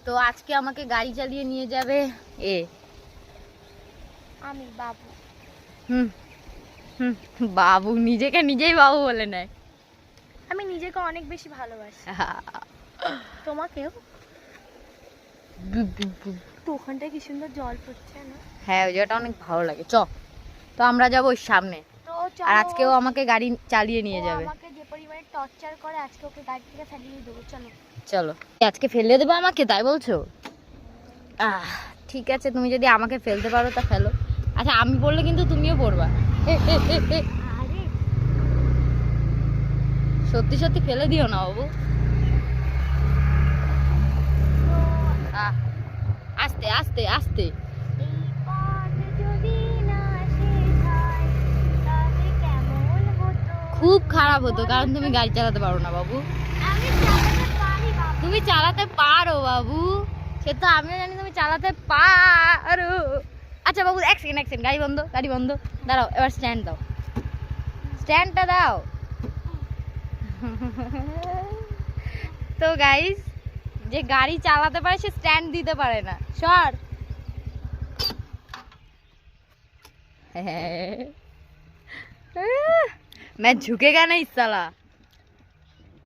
তো আজকে আমাকে গাড়ি চালিয়ে নিয়ে যাবে আমি বাবু। হুম হুম, বাবু নিজেকে নিজেই বাবু বলে নেয়। আমি নিজেকে অনেক বেশি ভালোবাসি। তোমাকেও। তো ওখানটায় কি সুন্দর জল পড়ছে না? হ্যাঁ, ওই জায়গাটা অনেক ভালো লাগে। তো আমরা যাবো ওই সামনে। আর আজকেও আমাকে গাড়ি চালিয়ে নিয়ে যাবে। আমাকে যে পরিমাণে টর্চার করে, আজকে ওকে গাড়ি থেকে চালিয়ে দেবো। চলো চলো। আজকে ফেলে দেবো আমাকে, তাই বলছো? ঠিক আছে, তুমি যদি আমাকে ফেলতে পারো তা ফেলো। আচ্ছা, আমি পড়লে কিন্তু তুমিও পড়বা। আরে সত্যি সত্যি ফেলে দিও না বাবু। আস্তে আস্তে আস্তে। এই পথ যদি না শেষ হয় তাহলে কেমন হতো? খুব খারাপ হতো, কারণ তুমি গাড়ি চালাতে পারো না বাবু। আমি চালাতে পারি বাবু। তুমি চালাতে পারো বাবু, সে তো আমিও জানি তুমি চালাতে পারো। আচ্ছা বাবু, এক সেকেন্ড, গাড়ি বন্ধ, গাড়ি বন্ধ। দাঁড়াও, এবার স্ট্যান্ড দাও, স্ট্যান্ডটা দাও। তো গাইস, যে গাড়ি চালাতে পারে সে স্ট্যান্ড দিতে পারে না। সর। मैं झुकेगा नहीं साला।